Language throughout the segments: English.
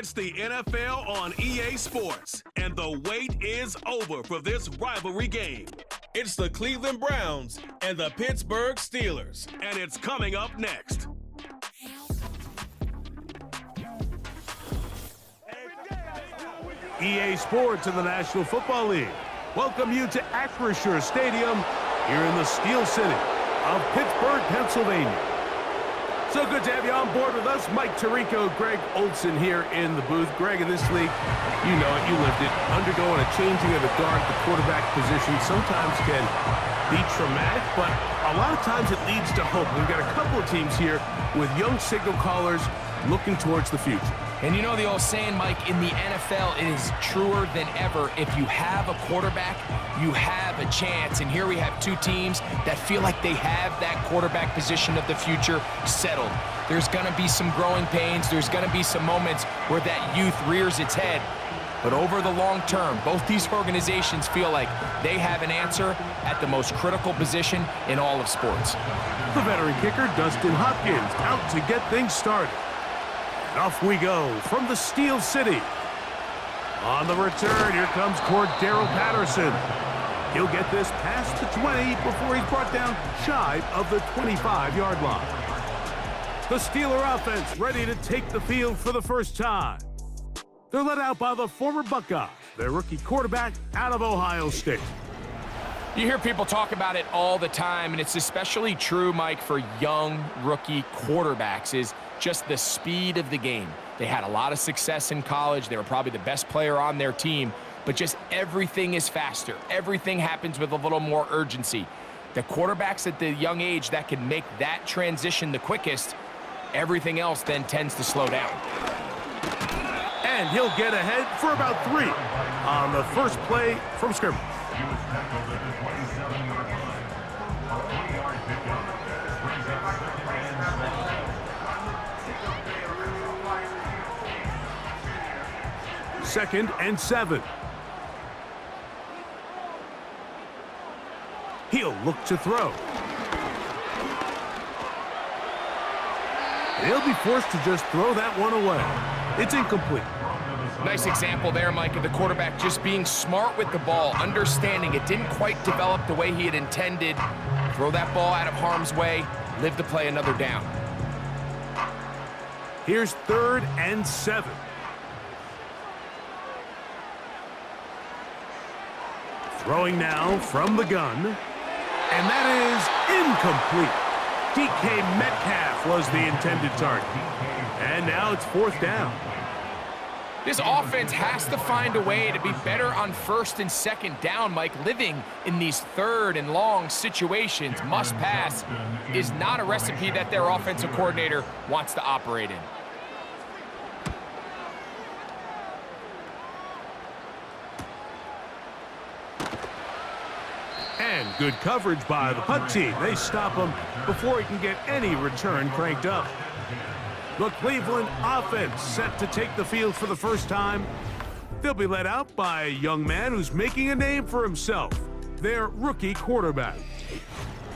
It's the NFL on EA Sports, and the wait is over for this rivalry game. It's the Cleveland Browns and the Pittsburgh Steelers, and it's coming up next. EA Sports and the National Football League welcome you to Acrisure Stadium here in the Steel City of Pittsburgh, Pennsylvania. So good to have you on board with us. Mike Tirico, Greg Olson here in the booth. Greg, in this league, you know it, you lived it. Undergoing a changing of the guard, the quarterback position sometimes can be traumatic, but a lot of times it leads to hope. We've got a couple of teams here with young signal callers looking towards the future. And you know the old saying, Mike, in the NFL, it is truer than ever. If you have a quarterback, you have a chance. And here we have two teams that feel like they have that quarterback position of the future settled. There's going to be some growing pains. There's going to be some moments where that youth rears its head. But over the long term, both these organizations feel like they have an answer at the most critical position in all of sports. The veteran kicker, Dustin Hopkins, out to get things started. And off we go from the Steel City. On the return, here comes Cordero Patterson. He'll get this past the 20 before he's brought down shy of the 25-yard line. The Steeler offense ready to take the field for the first time. They're led out by the former Buckeye, their rookie quarterback out of Ohio State. You hear people talk about it all the time, and it's especially true, Mike, for young rookie quarterbacks, is just the speed of the game. They had a lot of success in college. They were probably the best player on their team, but just everything is faster. Everything happens with a little more urgency. The quarterbacks at the young age that can make that transition the quickest, everything else then tends to slow down. And he'll get ahead for about 3 on the first play from scrimmage. Second and 7. He'll look to throw. And he'll be forced to just throw that one away. It's incomplete. Nice example there, Mike, of the quarterback just being smart with the ball, understanding it didn't quite develop the way he had intended. Throw that ball out of harm's way, live to play another down. Here's 3rd and 7. Throwing now from the gun, and that is incomplete. DK Metcalf was the intended target, and now it's 4th down. This offense has to find a way to be better on 1st and 2nd down, Mike. Living in these 3rd and long situations, must pass, is not a recipe that their offensive coordinator wants to operate in. And good coverage by the punt team. They stop him before he can get any return cranked up. The Cleveland offense set to take the field for the first time. They'll be led out by a young man who's making a name for himself, their rookie quarterback.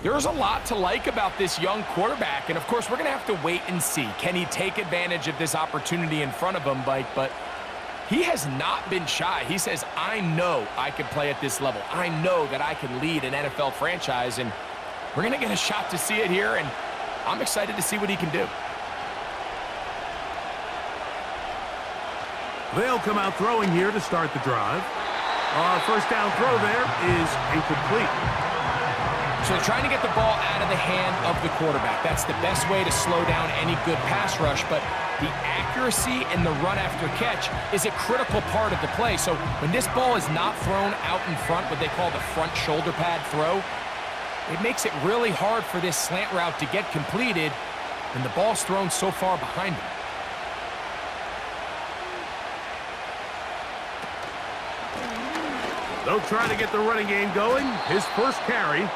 There's a lot to like about this young quarterback, and of course we're going to have to wait and see. Can he take advantage of this opportunity in front of him, Mike? But he has not been shy. He says, I know I can play at this level. I know that I can lead an NFL franchise, and we're going to get a shot to see it here, and I'm excited to see what he can do. They'll come out throwing here to start the drive. First down throw there is incomplete. So they're trying to get the ball out of the hand of the quarterback. That's the best way to slow down any good pass rush, but the accuracy and the run after catch is a critical part of the play. So when this ball is not thrown out in front, what they call the front shoulder pad throw, it makes it really hard for this slant route to get completed, and the ball's thrown so far behind him. They'll try to get the running game going. His first carry.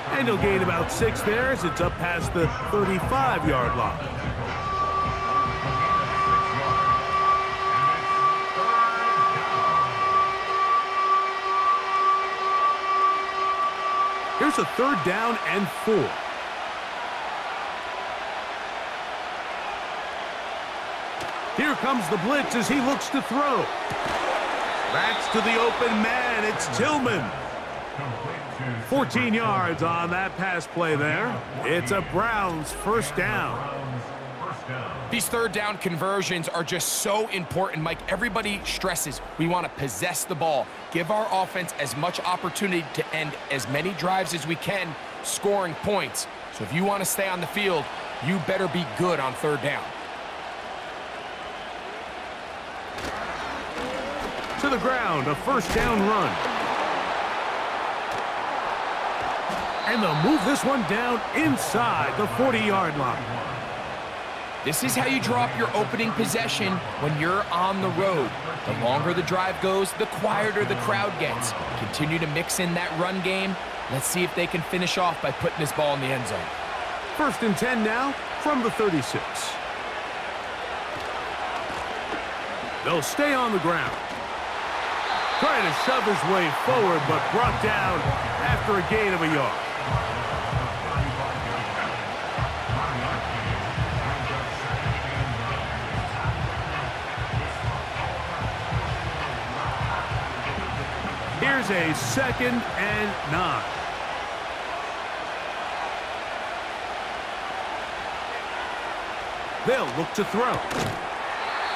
And he'll gain about 6 there as it's up past the 35-yard line. Here's a 3rd down and 4. Here comes the blitz as he looks to throw. That's to the open man. It's Tillman. 14 yards on that pass play there. It's a Browns first down. These third down conversions are just so important, Mike. Everybody stresses we want to possess the ball, give our offense as much opportunity to end as many drives as we can, scoring points. So if you want to stay on the field, you better be good on third down. To the ground, a first down run. And they'll move this one down inside the 40-yard line. This is how you draw up your opening possession when you're on the road. The longer the drive goes, the quieter the crowd gets. Continue to mix in that run game. Let's see if they can finish off by putting this ball in the end zone. First and 10 now from the 36. They'll stay on the ground. Trying to shove his way forward, but brought down after a gain of a yard. Here's a 2nd and 9. They'll look to throw.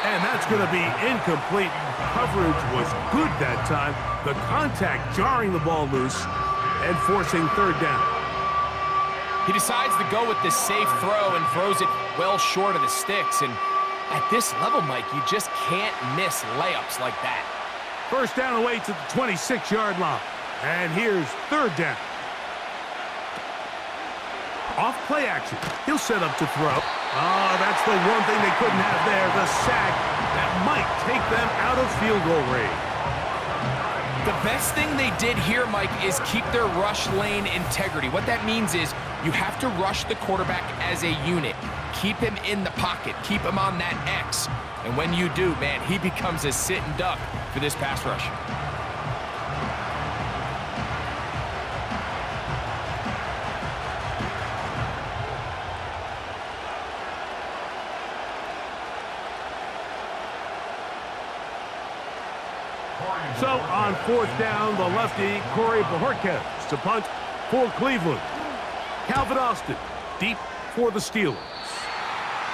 And that's going to be incomplete. Coverage was good that time. The contact jarring the ball loose and forcing third down. He decides to go with this safe throw and throws it well short of the sticks. And at this level, Mike, you just can't miss layups like that. First down away to the 26-yard line. And here's third down. Off play action. He'll set up to throw. Oh, that's the one thing they couldn't have there, the sack that might take them out of field goal range. The best thing they did here, Mike, is keep their rush lane integrity. What that means is you have to rush the quarterback as a unit. Keep him in the pocket. Keep him on that X. And when you do, man, he becomes a sitting duck for this pass rush. So on fourth down, the lefty, Corey Bojorquez to punt for Cleveland. Calvin Austin deep for the Steelers.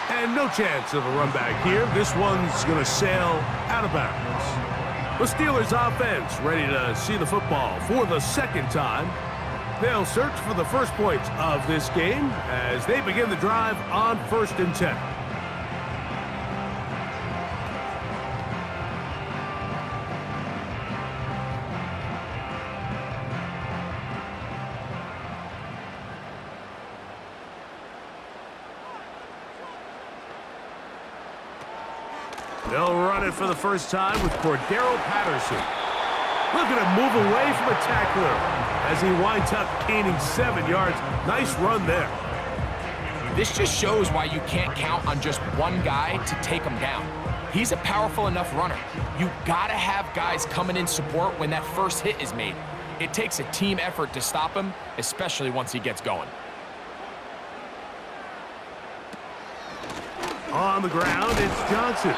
And no chance of a run back here. This one's going to sail out of bounds. The Steelers offense ready to see the football for the second time. They'll search for the first points of this game as they begin the drive on 1st and 10. They'll run it for the first time with Cordero Patterson. Look at him move away from a tackler as he winds up gaining 7 yards. Nice run there. This just shows why you can't count on just one guy to take him down. He's a powerful enough runner. You gotta have guys coming in support when that first hit is made. It takes a team effort to stop him, especially once he gets going. On the ground, it's Johnson.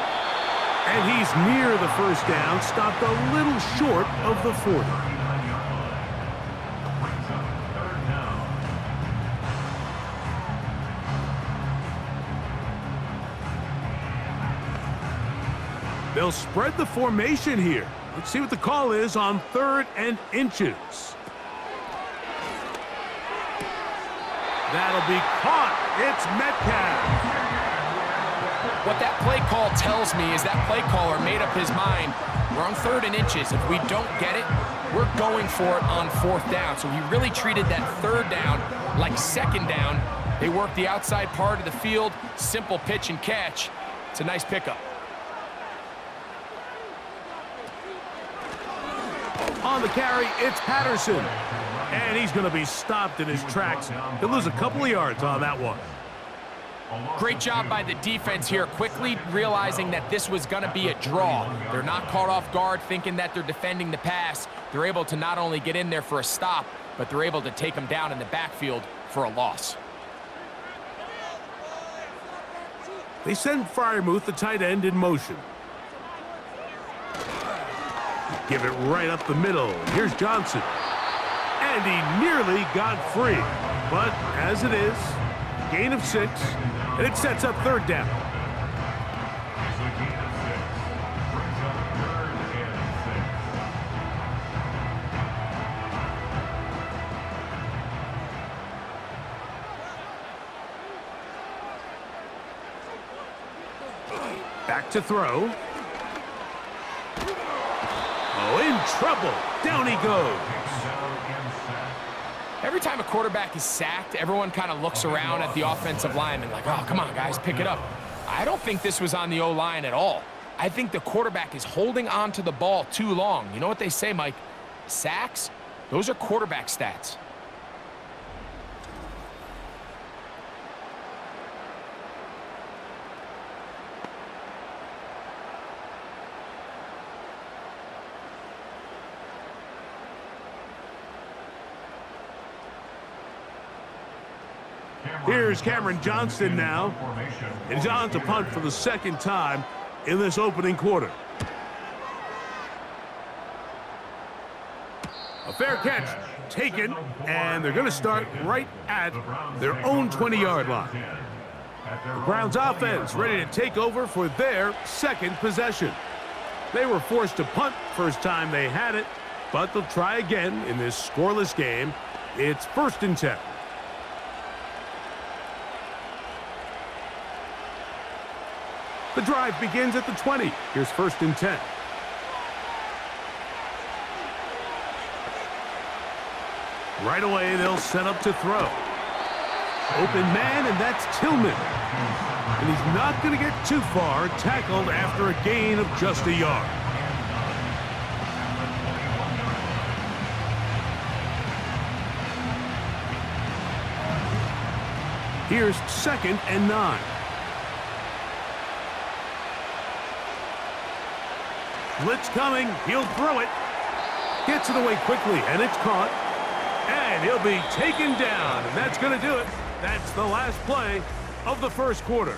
And he's near the first down, stopped a little short of the 40. They'll spread the formation here. Let's see what the call is on 3rd and inches. That'll be caught. It's Metcalf. What that play call tells me is that play caller made up his mind. We're on 3rd and inches. If we don't get it, we're going for it on 4th down. So he really treated that 3rd down like 2nd down. They work the outside part of the field, simple pitch and catch. It's a nice pickup. On the carry, it's Patterson. And he's going to be stopped in his tracks. He'll lose a couple of yards on that one. Great job by the defense here, quickly realizing that this was going to be a draw. They're not caught off guard thinking that they're defending the pass. They're able to not only get in there for a stop, but they're able to take them down in the backfield for a loss. They send Freiermuth, the tight end, in motion. Give it right up the middle. Here's Johnson. And he nearly got free. But as it is, gain of 6, and it sets up third down. Back to throw. Oh, in trouble. Down he goes. Every time a quarterback is sacked, everyone kind of looks around at the offensive lineman like, oh, come on, guys, pick it up. I don't think this was on the O-line at all. I think the quarterback is holding on to the ball too long. You know what they say, Mike? Sacks, those are quarterback stats. Here's Cameron Johnston now. He's on to punt for the second time in this opening quarter. A fair catch taken, and they're going to start right at their own 20-yard line. The Browns offense ready to take over for their second possession. They were forced to punt first time they had it, but they'll try again in this scoreless game. It's 1st and 10. The drive begins at the 20. Here's 1st and 10. Right away, they'll set up to throw. Open man, and that's Tillman. And he's not going to get too far, tackled after a gain of just a yard. Here's 2nd and 9. Blitz coming. He'll throw it. Gets it away quickly, and it's caught. And he'll be taken down, and that's going to do it. That's the last play of the first quarter.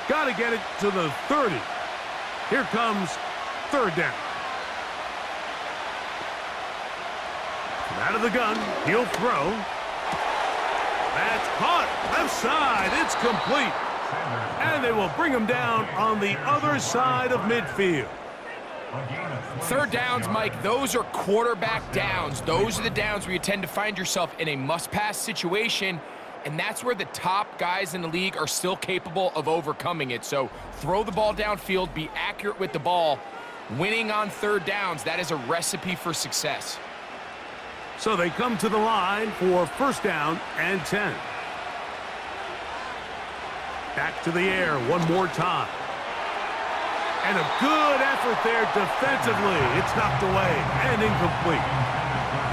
Got to get it to the 30. Here comes 3rd down. Out of the gun, he'll throw. That's caught. Left side, it's complete. And they will bring him down on the other side of midfield. 3rd downs, Mike, those are quarterback downs. Those are the downs where you tend to find yourself in a must-pass situation, and that's where the top guys in the league are still capable of overcoming it. So throw the ball downfield, be accurate with the ball. Winning on 3rd downs, that is a recipe for success. So they come to the line for 1st down and 10. Back to the air one more time. And a good effort there defensively. It's knocked away and incomplete.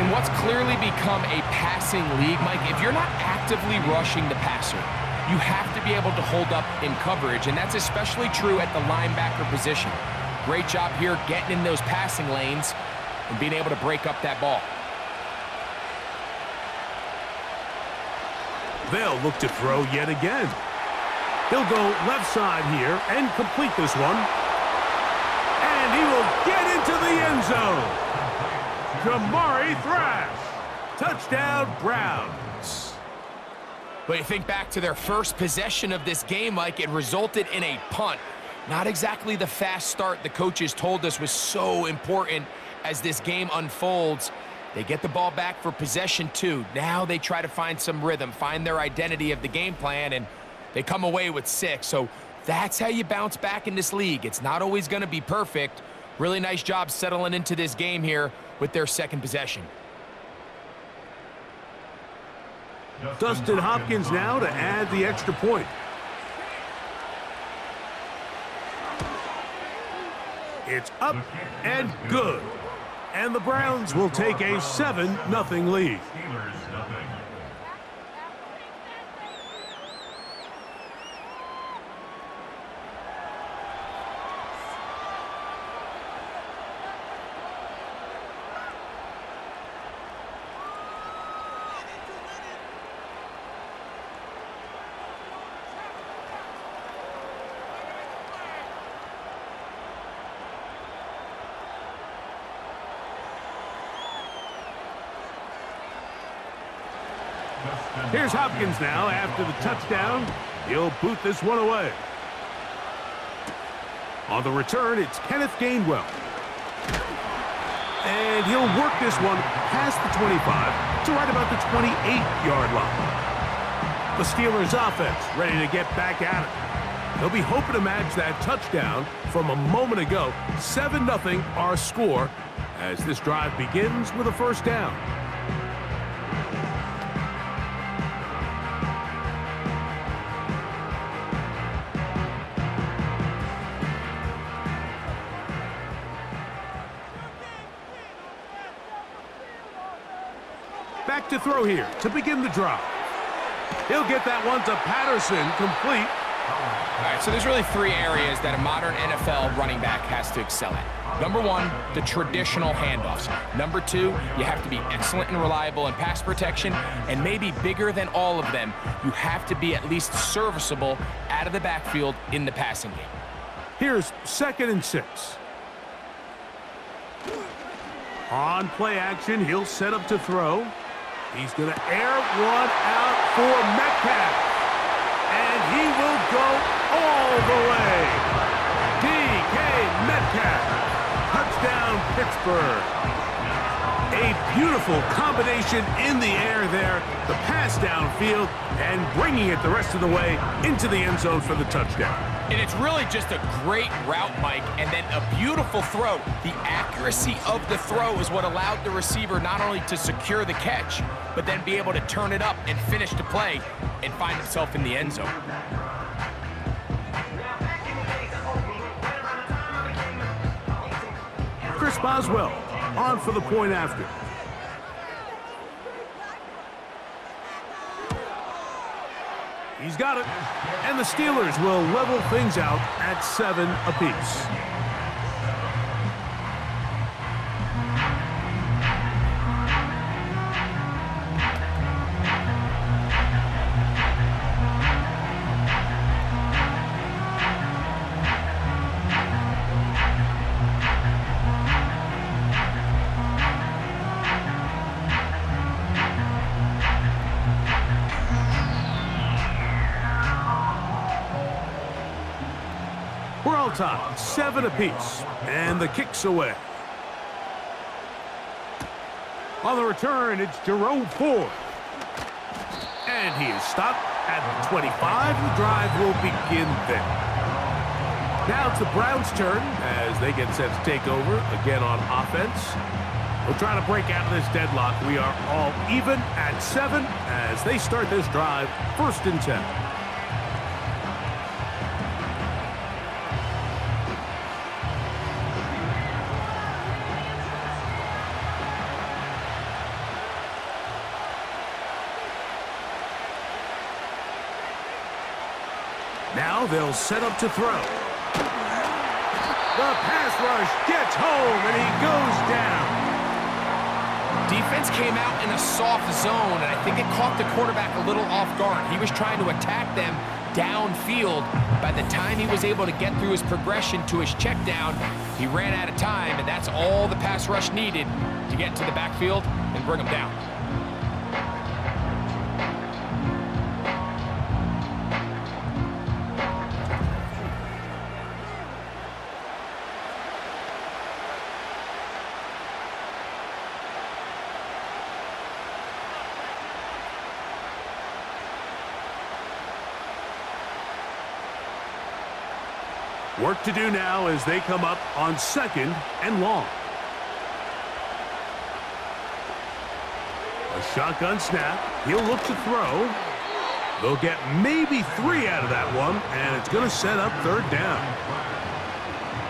In what's clearly become a passing league, Mike, if you're not actively rushing the passer, you have to be able to hold up in coverage, and that's especially true at the linebacker position. Great job here getting in those passing lanes and being able to break up that ball. They'll look to throw yet again. He'll go left side here and complete this one. And he will get into the end zone. Kamari Thrash. Touchdown, Browns. But you think back to their first possession of this game, Mike, it resulted in a punt. Not exactly the fast start the coaches told us was so important as this game unfolds. They get the ball back for possession 2. Now they try to find some rhythm, find their identity of the game plan, and they come away with 6. So that's how you bounce back in this league. It's not always going to be perfect. Really nice job settling into this game here with their second possession. Dustin Hopkins now to add the extra point. It's up and good. And the Browns will take a 7-0 lead. Here's Hopkins now after the touchdown. He'll boot this one away. On the return, it's Kenneth Gainwell. And he'll work this one past the 25 to right about the 28-yard line. The Steelers offense ready to get back at it. They'll be hoping to match that touchdown from a moment ago. 7-0 our score as this drive begins with a first down. Back to throw here to begin the drive. He'll get that one to Patterson, complete. All right, so there's really three areas that a modern NFL running back has to excel at. Number one, the traditional handoffs. Number two, you have to be excellent and reliable in pass protection. And maybe bigger than all of them, you have to be at least serviceable out of the backfield in the passing game. Here's 2nd and 6. On play action, he'll set up to throw. He's going to air one out for Metcalf. And he will go all the way. DK Metcalf. Touchdown, Pittsburgh. A beautiful combination in the air there. The pass downfield and bringing it the rest of the way into the end zone for the touchdown. And it's really just a great route, Mike, and then a beautiful throw. The accuracy of the throw is what allowed the receiver not only to secure the catch, but then be able to turn it up and finish the play and find himself in the end zone. Chris Boswell on for the point after. He's got it. And the Steelers will level things out at 7 apiece. We're all tied, 7 apiece, and the kick's away. On the return, it's Jerome Ford. And he is stopped at the 25. The drive will begin there. Now it's the Browns' turn as they get set to take over again on offense. We'll try to break out of this deadlock. We are all even at 7 as they start this drive, 1st and 10. Now they'll set up to throw. The pass rush gets home, and he goes down. Defense came out in a soft zone, and I think it caught the quarterback a little off guard. He was trying to attack them downfield. By the time he was able to get through his progression to his check down, he ran out of time, and that's all the pass rush needed to get to the backfield and bring him down. Work to do now as they come up on 2nd and long. A shotgun snap. He'll look to throw. They'll get maybe 3 out of that one, and it's going to set up 3rd down.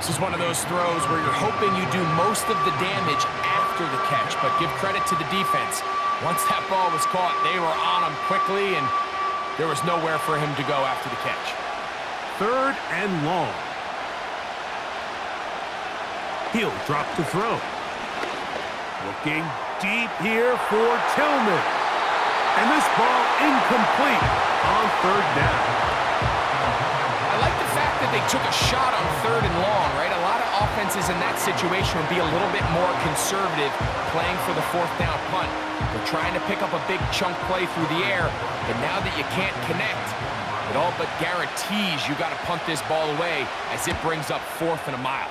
This is one of those throws where you're hoping you do most of the damage after the catch, but give credit to the defense. Once that ball was caught, they were on him quickly, and there was nowhere for him to go after the catch. 3rd and long. He'll drop to throw. Looking deep here for Tillman. And this ball incomplete on 3rd down. I like the fact that they took a shot on 3rd and long, right? A lot of offenses in that situation would be a little bit more conservative playing for the 4th down punt. They're trying to pick up a big chunk play through the air, but now that you can't connect, it all but guarantees you got to punt this ball away as it brings up 4th and a mile.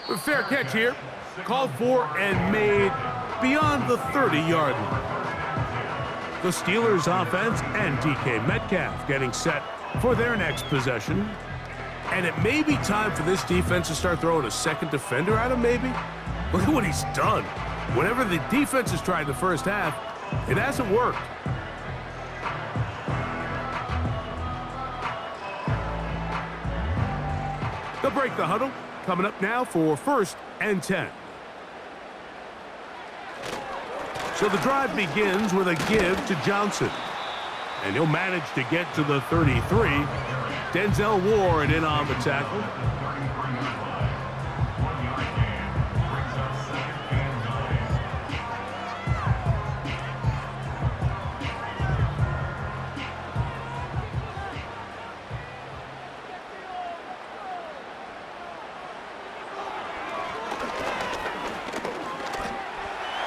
A fair catch here. Called for and made beyond the 30-yard line. The Steelers offense and DK Metcalf getting set for their next possession. And it may be time for this defense to start throwing a second defender at him, maybe. Look at what he's done. Whenever the defense has tried the first half, it hasn't worked. They'll break the huddle. Coming up now for 1st and 10. So the drive begins with a give to Johnson. And he'll manage to get to the 33. Denzel Ward in on the tackle.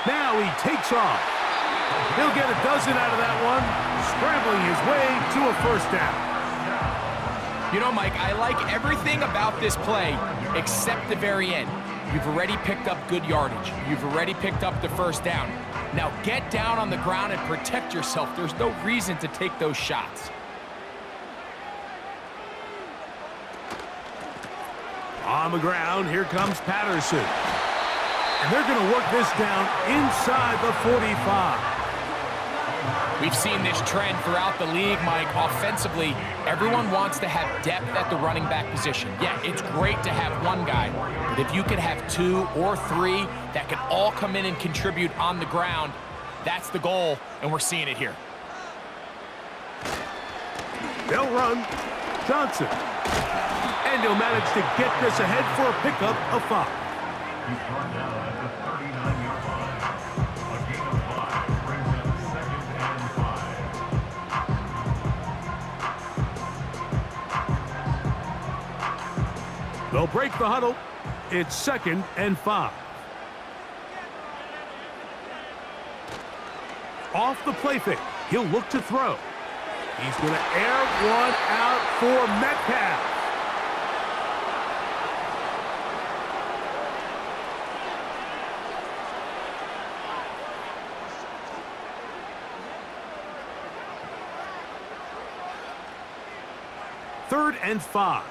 Now he takes off. He'll get a dozen out of that one, scrambling his way to a 1st down. You know, Mike, I like everything about this play except the very end. You've already picked up good yardage. You've already picked up the 1st down. Now get down on the ground and protect yourself. There's no reason to take those shots. On the ground, here comes Patterson. And they're going to work this down inside the 45. We've seen this trend throughout the league, Mike. Offensively, everyone wants to have depth at the running back position. Yeah, it's great to have one guy, but if you could have 2 or 3 that can all come in and contribute on the ground, that's the goal, and we're seeing it here. They'll run. Johnson. And he'll manage to get this ahead for a pickup of 5. He's brought down at the 39-yard line. A gain of 5 brings up 2nd and 5. They'll break the huddle. It's 2nd and 5. Off the play fake. He'll look to throw. He's going to air one out for Metcalf. Third and 5.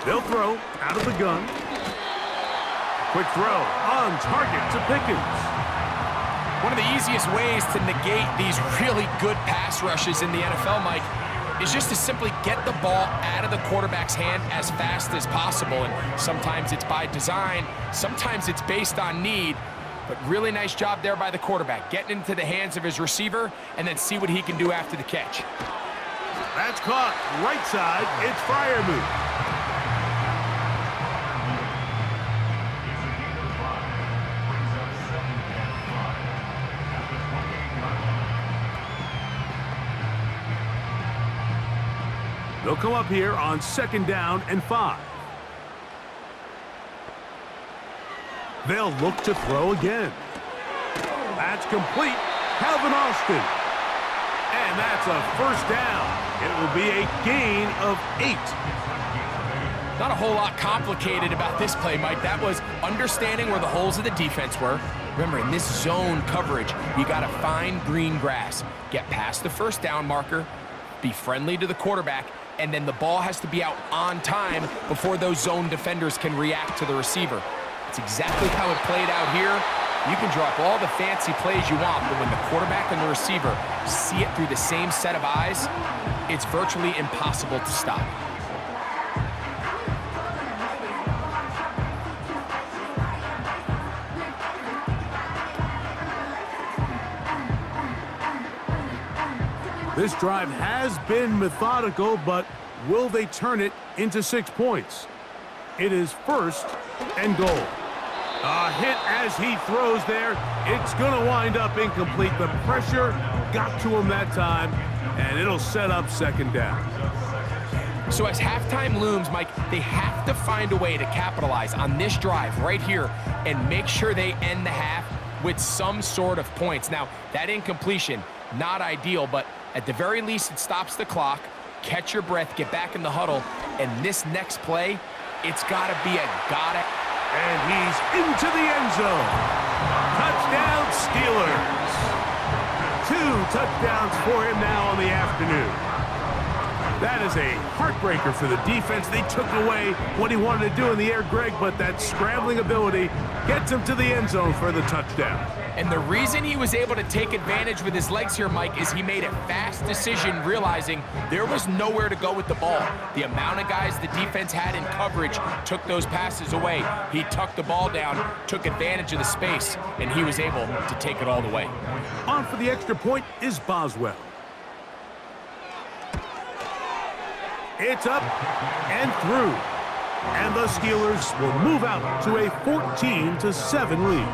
They'll throw out of the gun. Quick throw on target to Pickens. One of the easiest ways to negate these really good pass rushes in the NFL, Mike, is just to simply get the ball out of the quarterback's hand as fast as possible. And sometimes it's by design, sometimes it's based on need. But really nice job there by the quarterback, getting into the hands of his receiver and then see what he can do after the catch. That's caught. Right side, it's Freiermuth. They'll come up here on 2nd down and 5. They'll look to throw again. That's complete. Calvin Austin. And that's a 1st down. It will be a gain of 8. Not a whole lot complicated about this play, Mike. That was understanding where the holes of the defense were. Remember, in this zone coverage, you got to find green grass. Get past the 1st down marker, be friendly to the quarterback, and then the ball has to be out on time before those zone defenders can react to the receiver. It's exactly how it played out here. You can drop all the fancy plays you want, but when the quarterback and the receiver see it through the same set of eyes, it's virtually impossible to stop. This drive has been methodical, but will they turn it into 6 points? It is 1st and goal. A hit as he throws there. It's going to wind up incomplete. The pressure got to him that time, and it'll set up 2nd down. So as halftime looms, Mike, they have to find a way to capitalize on this drive right here and make sure they end the half with some sort of points. Now, that incompletion, not ideal, but at the very least, it stops the clock. Catch your breath, get back in the huddle, and this next play, it's got to be a gotta. And he's into the end zone. Touchdown, Steelers. 2 touchdowns for him now on the afternoon. That is a heartbreaker for the defense. They took away what he wanted to do in the air, Greg, but that scrambling ability gets him to the end zone for the touchdown. And the reason he was able to take advantage with his legs here, Mike, is he made a fast decision realizing there was nowhere to go with the ball. The amount of guys the defense had in coverage took those passes away. He tucked the ball down, took advantage of the space, and he was able to take it all the way. On for the extra point is Boswell. It's up and through. And the Steelers will move out to a 14-7 lead.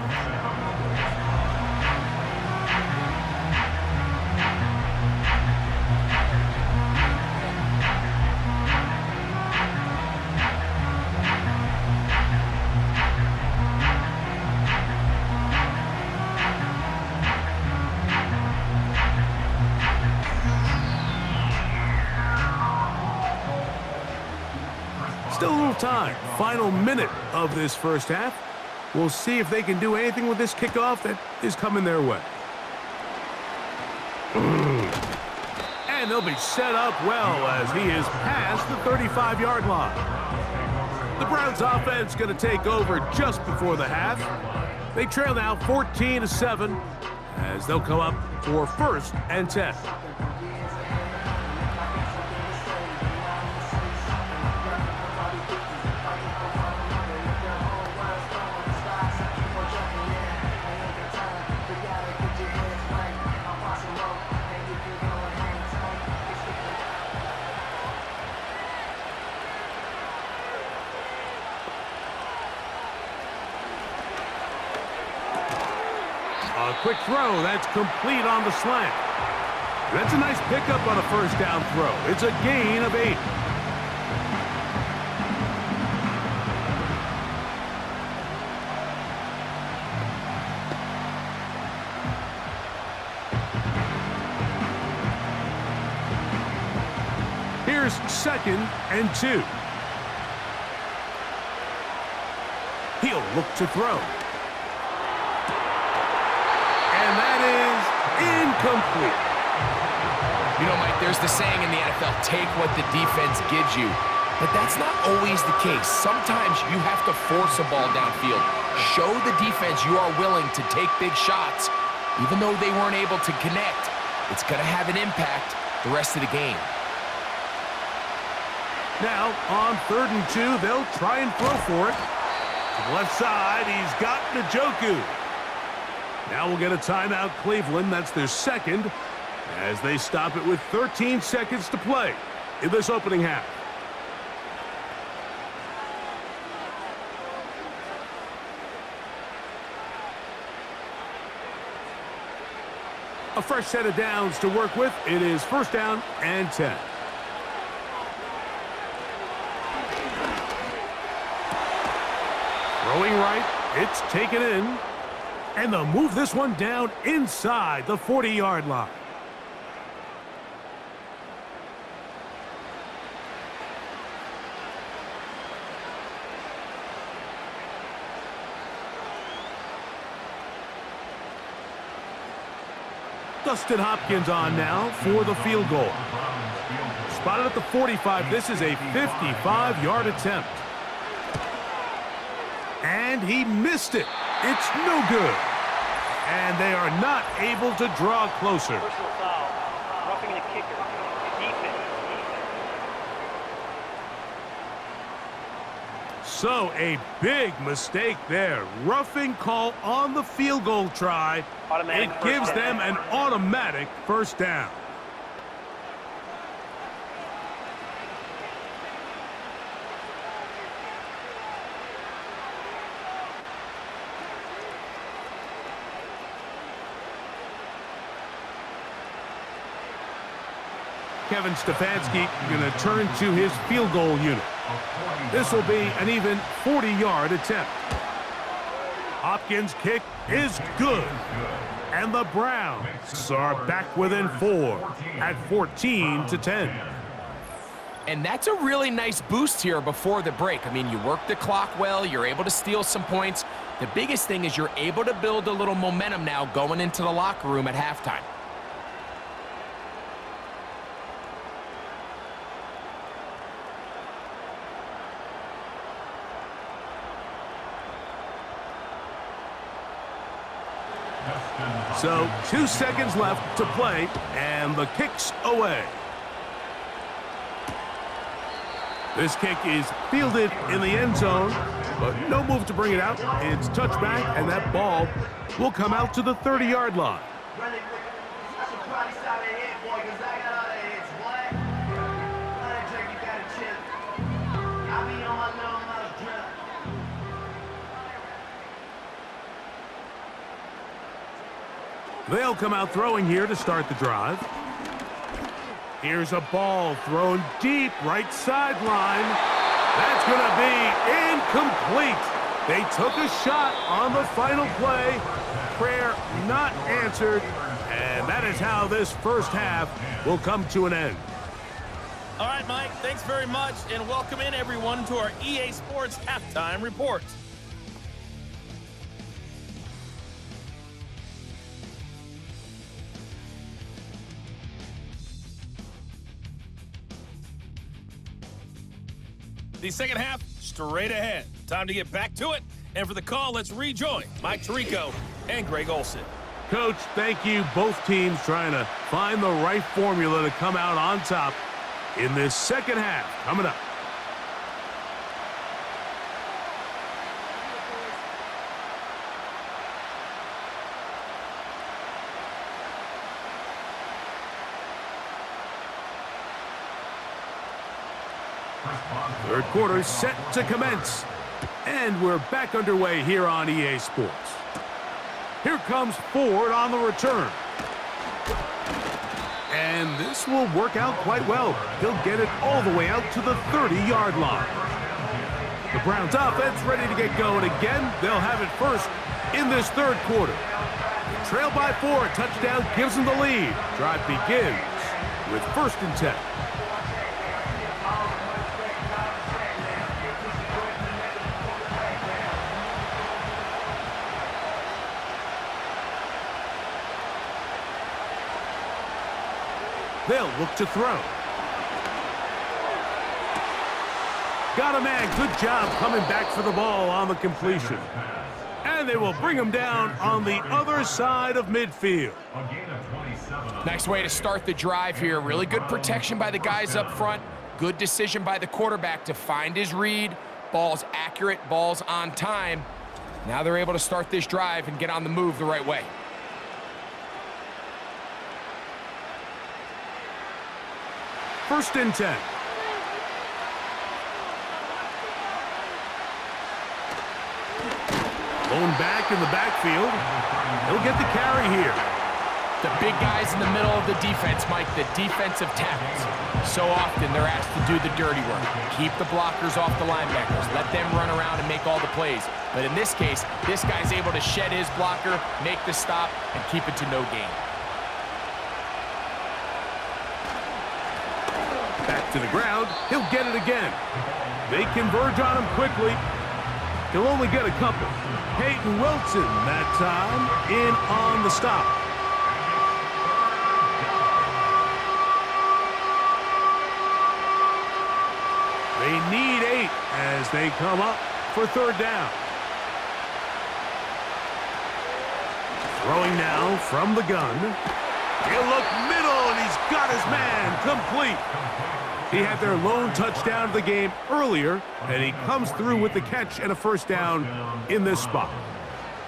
Still a little time. Final minute of this first half. We'll see if they can do anything with this kickoff that is coming their way. And they'll be set up well as he is past the 35-yard line. The Browns offense going to take over just before the half. They trail now 14-7 as they'll come up for 1st and 10. A quick throw, that's complete on the slant. That's a nice pickup on a 1st down throw. It's a gain of 8. Here's 2nd and 2. He'll look to throw. And that is incomplete. You know, Mike, there's the saying in the NFL, take what the defense gives you. But that's not always the case. Sometimes you have to force a ball downfield. Show the defense you are willing to take big shots. Even though they weren't able to connect, it's going to have an impact the rest of the game. Now, on 3rd and 2, they'll try and throw for it. To the left side, he's got Njoku. Now we'll get a timeout, Cleveland. That's their 2nd, as they stop it with 13 seconds to play in this opening half. A fresh set of downs to work with. It is 1st down and 10. Throwing right, it's taken in. And they'll move this one down inside the 40-yard line. Dustin Hopkins on now for the field goal. Spotted at the 45. This is a 55-yard attempt. And he missed it. It's no good. and they are not able to draw closer. Personal foul. Roughing the kicker. Defense. So a big mistake there. Roughing call on the field goal try. Automatic It first gives down. them an automatic first down. Kevin Stefanski going to turn to his field goal unit. This will be an even 40-yard attempt. Hopkins' kick is good. And the Browns are back within 4 at 14-10. And that's a really nice boost here before the break. I mean, you work the clock well, you're able to steal some points. The biggest thing is you're able to build a little momentum now going into the locker room at halftime. So 2 seconds left to play, and the kick's away. This kick is fielded in the end zone, but no move to bring it out. It's touchback, and that ball will come out to the 30-yard line. They'll come out throwing here to start the drive. Here's a ball thrown deep right sideline. That's going to be incomplete. They took a shot on the final play. Prayer not answered. And that is how this first half will come to an end. All right, Mike, thanks very much, and welcome in everyone to our EA Sports Halftime Report. The second half, straight ahead. Time to get back to it. And for the call, let's rejoin Mike Tirico and Greg Olson. Coach, thank you. Both teams trying to find the right formula to come out on top in this second half. Coming up. Third quarter set to commence. And we're back underway here on EA Sports. Here comes Ford on the return. And this will work out quite well. He'll get it all the way out to the 30-yard line. The Browns offense ready to get going again. They'll have it first in this third quarter. Trail by 4, touchdown gives them the lead. Drive begins with 1st and 10. They'll look to throw. Got a man. Good job coming back for the ball on the completion. And they will bring him down on the other side of midfield. Nice way to start the drive here. Really good protection by the guys up front. Good decision by the quarterback to find his read. Ball's accurate, ball's on time. Now they're able to start this drive and get on the move the right way. First and 10. Blown back in the backfield. He'll get the carry here. The big guys in the middle of the defense, Mike, the defensive tackles. So often they're asked to do the dirty work. Keep the blockers off the linebackers. Let them run around and make all the plays. But in this case, this guy's able to shed his blocker, make the stop, and keep it to no gain. Back to the ground. He'll get it again. They converge on him quickly. He'll only get a couple. Peyton Wilson that time in on the stop. They need 8 as they come up for 3rd down. Throwing now from the gun. He'll look middle, and he's got his man complete. He had their lone touchdown of the game earlier, and he comes through with the catch and a first down in this spot.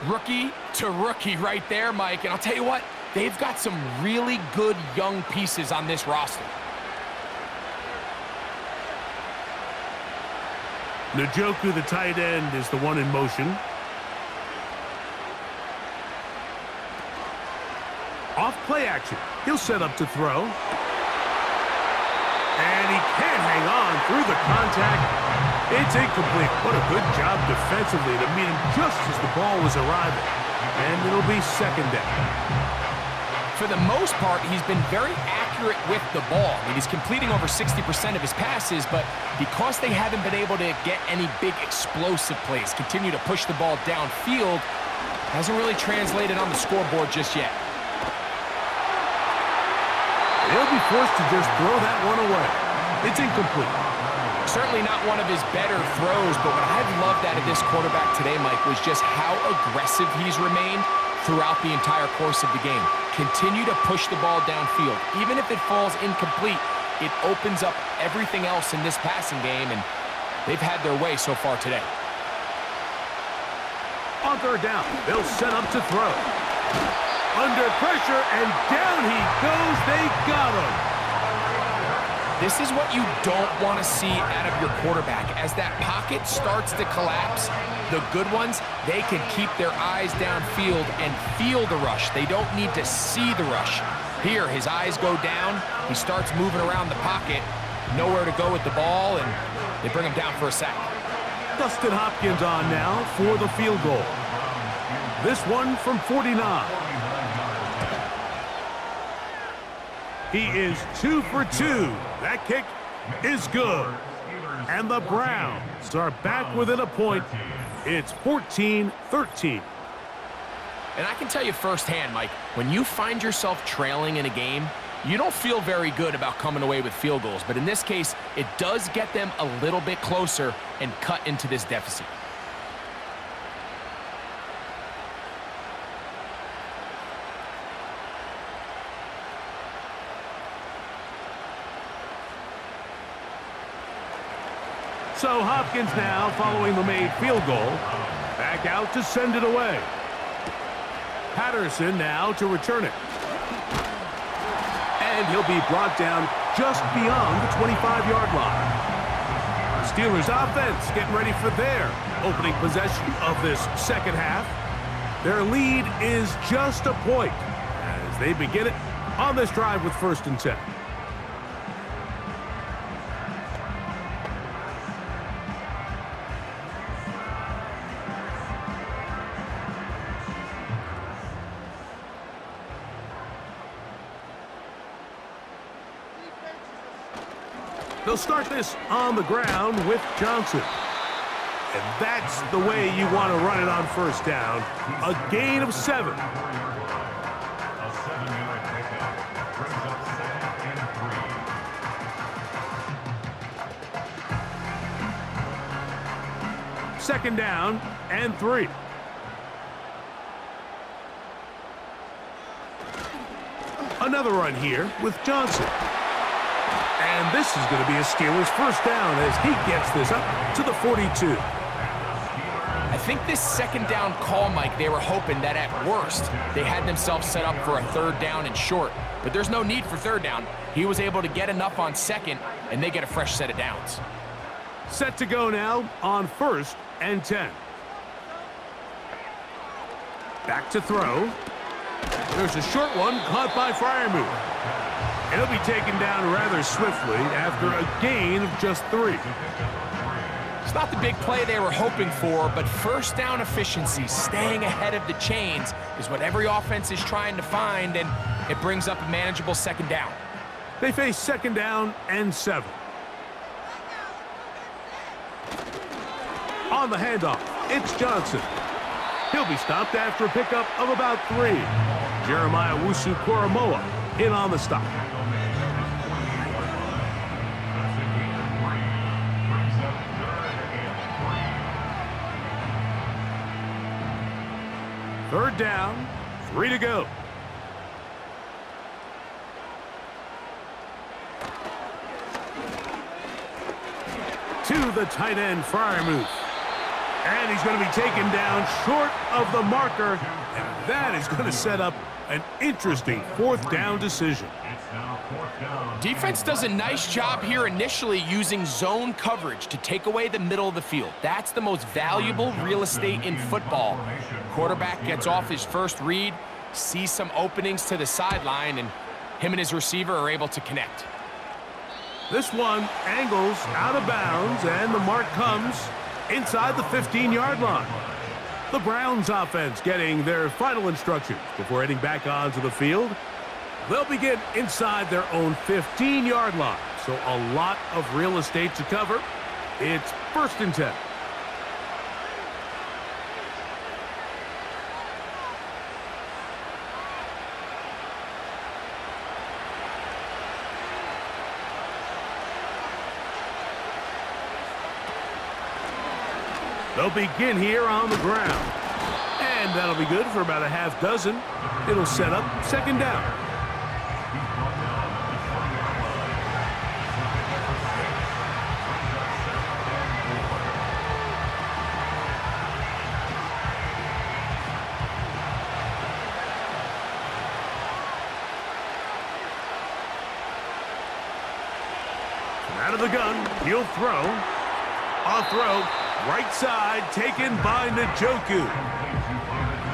Rookie to rookie right there, Mike. And I'll tell you what, they've got some really good young pieces on this roster. Njoku, the tight end, is the one in motion. Off play action. He'll set up to throw. And he can't hang on through the contact. It's incomplete. What a good job defensively to meet him just as the ball was arriving. And it'll be second down. For the most part, he's been very accurate with the ball. I mean, he's completing over 60% of his passes, but because they haven't been able to get any big explosive plays, continue to push the ball downfield, hasn't really translated on the scoreboard just yet. He'll be forced to just throw that one away. It's incomplete. Certainly not one of his better throws, but what I've loved out of this quarterback today, Mike, was just how aggressive he's remained throughout the entire course of the game. Continue to push the ball downfield. Even if it falls incomplete, it opens up everything else in this passing game, and they've had their way so far today. On third down, they'll set up to throw. Under pressure, and down he goes. They got him. This is what you don't want to see out of your quarterback. As that pocket starts to collapse, the good ones, they can keep their eyes downfield and feel the rush. They don't need to see the rush. Here, his eyes go down. He starts moving around the pocket. Nowhere to go with the ball, and they bring him down for a sack. Dustin Hopkins on now for the field goal. This one from 49. He is 2 for 2. That kick is good. And the Browns are back within a point. It's 14-13. And I can tell you firsthand, Mike, when you find yourself trailing in a game, you don't feel very good about coming away with field goals. But in this case, it does get them a little bit closer and cut into this deficit. So Hopkins now, following the made field goal, back out to send it away. Patterson now to return it. And he'll be brought down just beyond the 25-yard line. The Steelers offense getting ready for their opening possession of this second half. Their lead is just a point as they begin it on this drive with 1st and 10. They'll start this on the ground with Johnson. And that's the way you want to run it on 1st down. A gain of 7. A 7-yard pickup brings up 2nd and 3. 2nd down and 3. Another run here with Johnson. And this is going to be a Steelers 1st down as he gets this up to the 42. I think this 2nd down call, Mike, they were hoping that at worst they had themselves set up for a 3rd down and short. But there's no need for 3rd down. He was able to get enough on 2nd, and they get a fresh set of downs. Set to go now on 1st and 10. Back to throw. There's a short one caught by Freiermuth. He'll be taken down rather swiftly after a gain of just 3. It's not the big play they were hoping for, but 1st down efficiency, staying ahead of the chains, is what every offense is trying to find, and it brings up a manageable 2nd down. They face 2nd down and 7. On the handoff, it's Johnson. He'll be stopped after a pickup of about 3. Jeremiah Wusu-Koramoah in on the stop. Third down 3 to go. To the tight end, Freiermuth. And he's going to be taken down short of the marker. And that is going to set up an interesting 4th down decision. Defense does a nice job here initially using zone coverage to take away the middle of the field. That's the most valuable real estate in football. Quarterback gets off his first read, sees some openings to the sideline, and him and his receiver are able to connect. This one angles out of bounds, and the mark comes inside the 15-yard line. The Browns offense getting their final instructions before heading back onto the field. They'll begin inside their own 15-yard line, so a lot of real estate to cover. It's 1st and 10. They'll begin here on the ground. And that'll be good for about a half dozen. It'll set up 2nd down. Out of the gun, he'll throw. Off throw. Right side, taken by Njoku.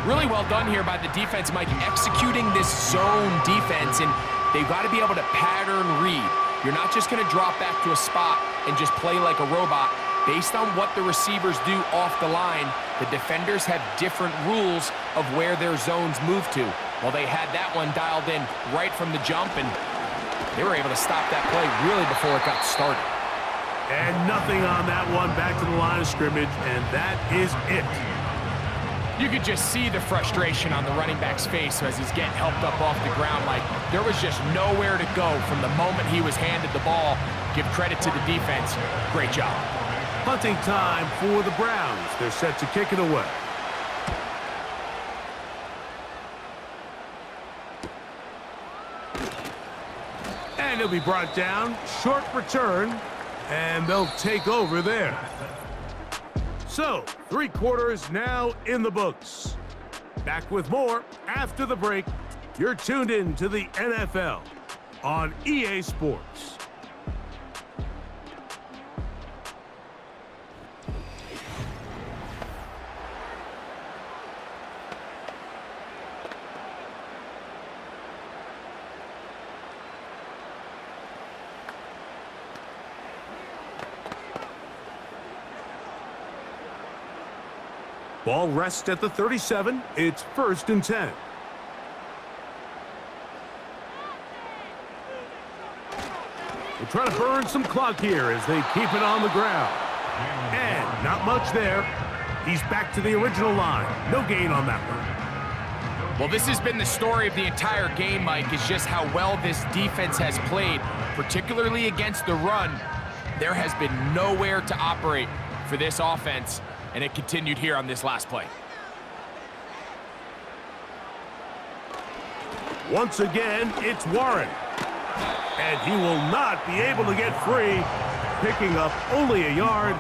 Really well done here by the defense, Mike, executing this zone defense, and they've got to be able to pattern read. You're not just going to drop back to a spot and just play like a robot. Based on what the receivers do off the line, the defenders have different rules of where their zones move to. Well, they had that one dialed in right from the jump, and they were able to stop that play really before it got started. And nothing on that one, back to the line of scrimmage, and that is it. You could just see the frustration on the running back's face as he's getting helped up off the ground. Like, there was just nowhere to go from the moment he was handed the ball. Give credit to the defense. Great job. Punting time for the Browns. They're set to kick it away. And he'll be brought down. Short return. And they'll take over there. So, 3 quarters now in the books. Back with more after the break. You're tuned in to the NFL on EA Sports. Ball rests at the 37. It's 1st and 10. They're trying to burn some clock here as they keep it on the ground. And not much there. He's back to the original line. No gain on that one. Well, this has been the story of the entire game, Mike, is just how well this defense has played, particularly against the run. There has been nowhere to operate for this offense, and it continued here on this last play. Once again, it's Warren. And he will not be able to get free, picking up only a yard.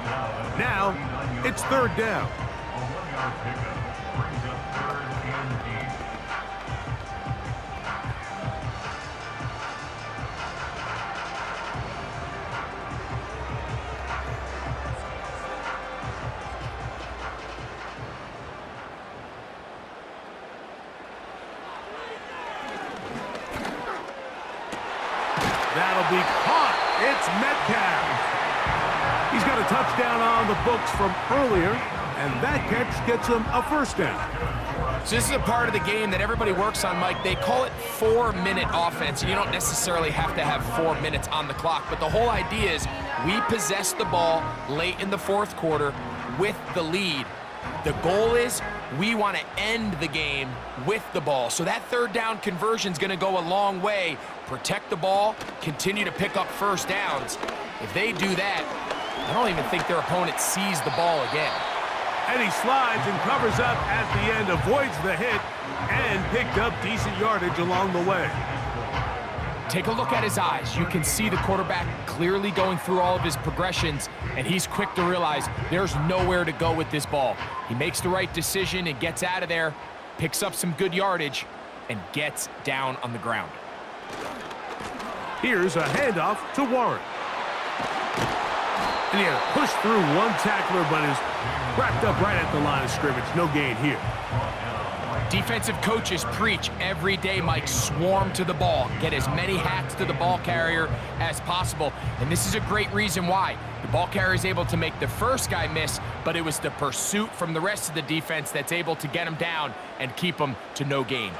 Now, it's 3rd down. That'll be caught. It's Metcalf. He's got a touchdown on the books from earlier, and that catch gets him a 1st down. So this is a part of the game that everybody works on, Mike. They call it 4-minute offense, and you don't necessarily have to have 4 minutes on the clock, but the whole idea is we possess the ball late in the 4th quarter with the lead. The goal is we want to end the game with the ball. So that 3rd down conversion is going to go a long way. Protect the ball, continue to pick up 1st downs. If they do that, I don't even think their opponent sees the ball again. And he slides and covers up at the end, avoids the hit, and picked up decent yardage along the way. Take a look at his eyes. You can see the quarterback clearly going through all of his progressions, and he's quick to realize there's nowhere to go with this ball. He makes the right decision and gets out of there, picks up some good yardage, and gets down on the ground. Here's a handoff to Warren. And he had to push through one tackler, but is wrapped up right at the line of scrimmage. No gain here. Defensive coaches preach every day, Mike, swarm to the ball. Get as many hats to the ball carrier as possible. And this is a great reason why. The ball carrier is able to make the first guy miss, but it was the pursuit from the rest of the defense that's able to get him down and keep him to no gain.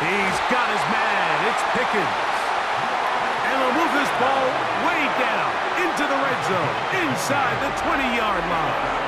He's got his man. It's Pickens. And they'll move this ball way down into the red zone, inside the 20-yard line.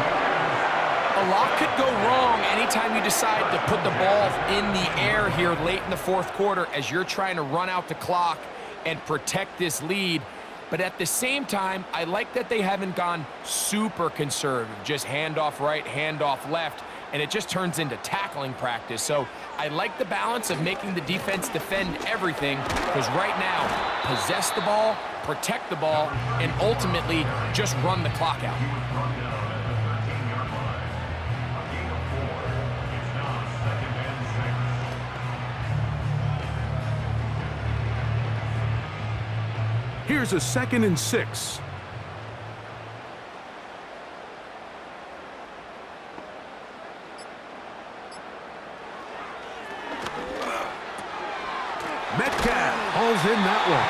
A lot could go wrong anytime you decide to put the ball in the air here late in the fourth quarter as you're trying to run out the clock and protect this lead. But at the same time, I like that they haven't gone super conservative, just handoff right, handoff left, and it just turns into tackling practice. So I like the balance of making the defense defend everything, because right now, possess the ball, protect the ball, and ultimately just run the clock out. Here's a 2nd and 6. Metcalf hauls in that one.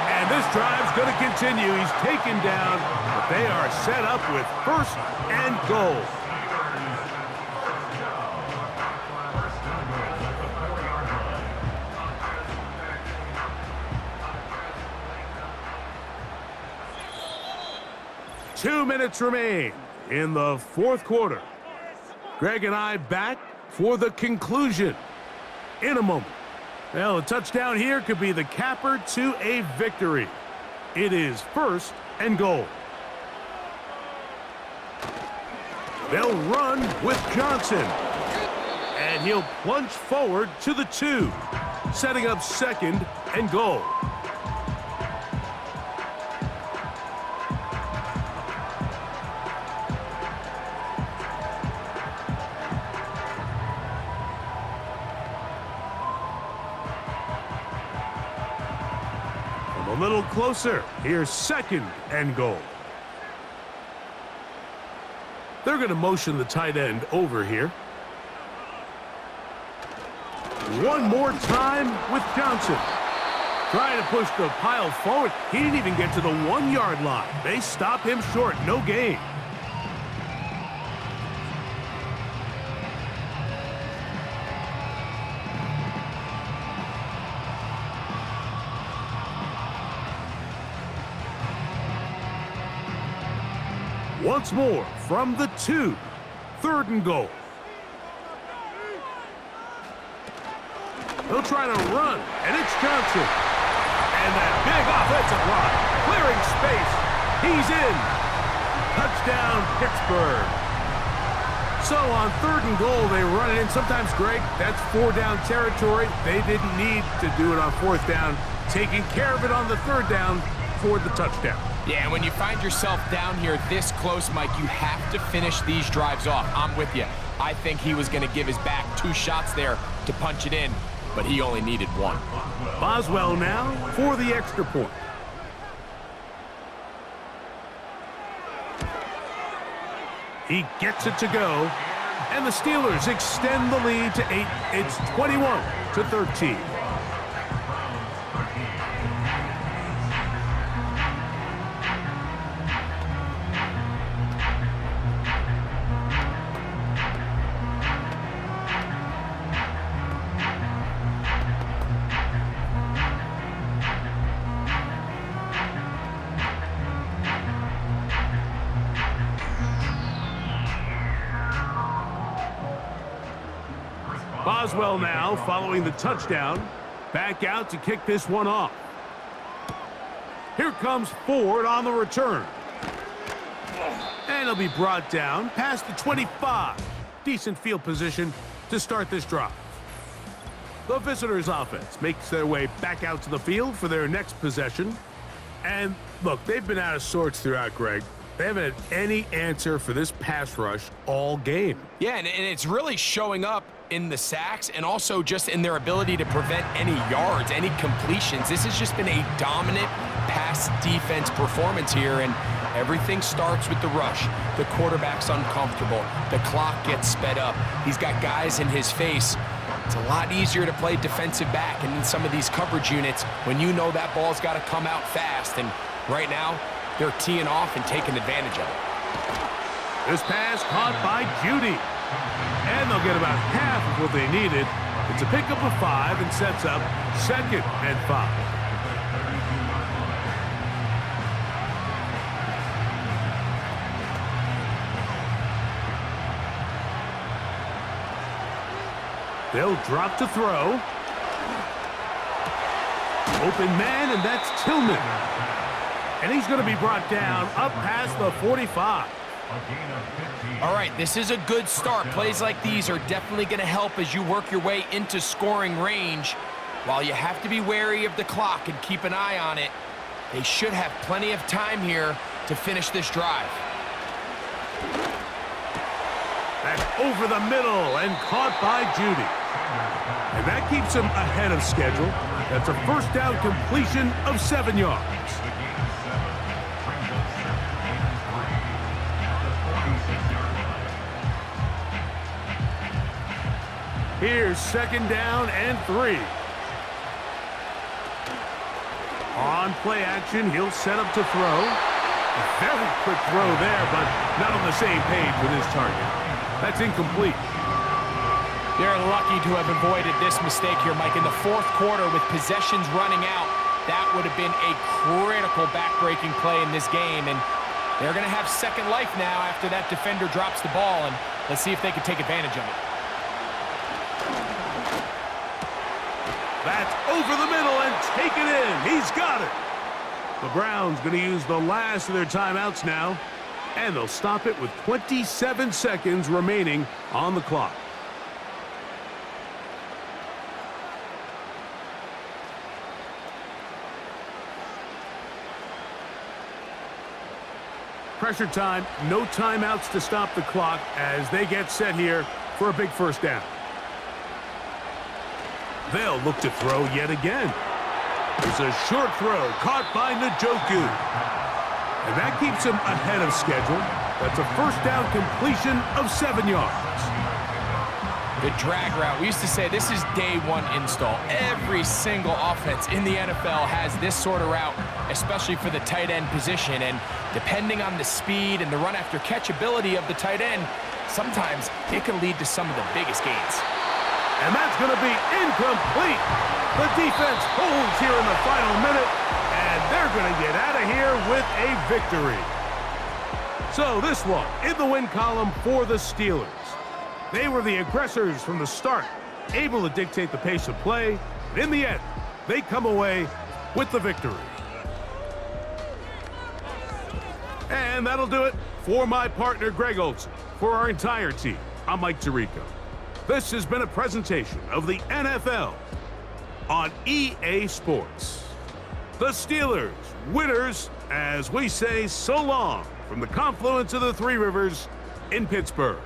And this drive's going to continue. He's taken down, but they are set up with 1st and goal. Two minutes remain in the fourth quarter. Greg and I back for the conclusion in a moment. Well, a touchdown here could be the capper to a victory. It is 1st and goal. They'll run with Johnson. And he'll plunge forward to the 2, setting up 2nd and goal. A little closer. Here's 2nd and goal. They're going to motion the tight end over here. One more time with Johnson. Trying to push the pile forward. He didn't even get to the 1-yard line. They stop him short. No gain. Once more from the 2, 3rd and goal. They'll try to run, and it's Johnson. And that big offensive line, clearing space. He's in. Touchdown, Pittsburgh. So on 3rd and goal, they run it in. Sometimes, Greg, that's 4-down territory. They didn't need to do it on 4th down. Taking care of it on the 3rd down for the touchdown. Yeah, when you find yourself down here this close, Mike, you have to finish these drives off. I'm with you. I think he was going to give his back 2 shots there to punch it in, but he only needed 1. Boswell now for the extra point. He gets it to go, and the Steelers extend the lead to 8. It's 21-13. Boswell now following the touchdown. Back out to kick this one off. Here comes Ford on the return. And he'll be brought down past the 25. Decent field position to start this drive. The visitors' offense makes their way back out to the field for their next possession. And look, they've been out of sorts throughout, Greg. They haven't had any answer for this pass rush all game. Yeah, and it's really showing up in the sacks and also just in their ability to prevent any yards, any completions. This has just been a dominant pass defense performance here, and everything starts with the rush. The quarterback's uncomfortable. The clock gets sped up. He's got guys in his face. It's a lot easier to play defensive back and in some of these coverage units when you know that ball's got to come out fast, and right now they're teeing off and taking advantage of it. This pass caught by Judy. And they'll get about half of what they needed. It's a pickup of 5 and sets up 2nd and 5. They'll drop to throw. Open man, and that's Tillman. And he's going to be brought down up past the 45. All right, this is a good start. Plays like these are definitely going to help as you work your way into scoring range. While you have to be wary of the clock and keep an eye on it, they should have plenty of time here to finish this drive. That's over the middle and caught by Judy. And that keeps him ahead of schedule. That's a first down completion of 7 yards. Here's 2nd down and 3. On play action, he'll set up to throw. A very quick throw there, but not on the same page with his target. That's incomplete. They're lucky to have avoided this mistake here, Mike. In the 4th quarter, with possessions running out, that would have been a critical back-breaking play in this game, and they're going to have second life now after that defender drops the ball, and let's see if they can take advantage of it. That's over the middle and taken in. He's got it. The Browns going to use the last of their timeouts now, and they'll stop it with 27 seconds remaining on the clock. Pressure time, no timeouts to stop the clock as they get set here for a big first down. They'll look to throw yet again. It's a short throw caught by Njoku. And that keeps him ahead of schedule. That's a first down completion of 7 yards. The drag route. We used to say this is day one install. Every single offense in the NFL has this sort of route, especially for the tight end position. And depending on the speed and the run after catch ability of the tight end, sometimes it can lead to some of the biggest gains. And that's going to be incomplete. The defense holds here in the final minute, and they're going to get out of here with a victory. So this one in the win column for the Steelers. They were the aggressors from the start, able to dictate the pace of play, and in the end, they come away with the victory. And that'll do it for my partner, Greg Olson. For our entire team, I'm Mike Tirico. This has been a presentation of the NFL on EA Sports. The Steelers, winners, as we say so long from the confluence of the Three Rivers in Pittsburgh.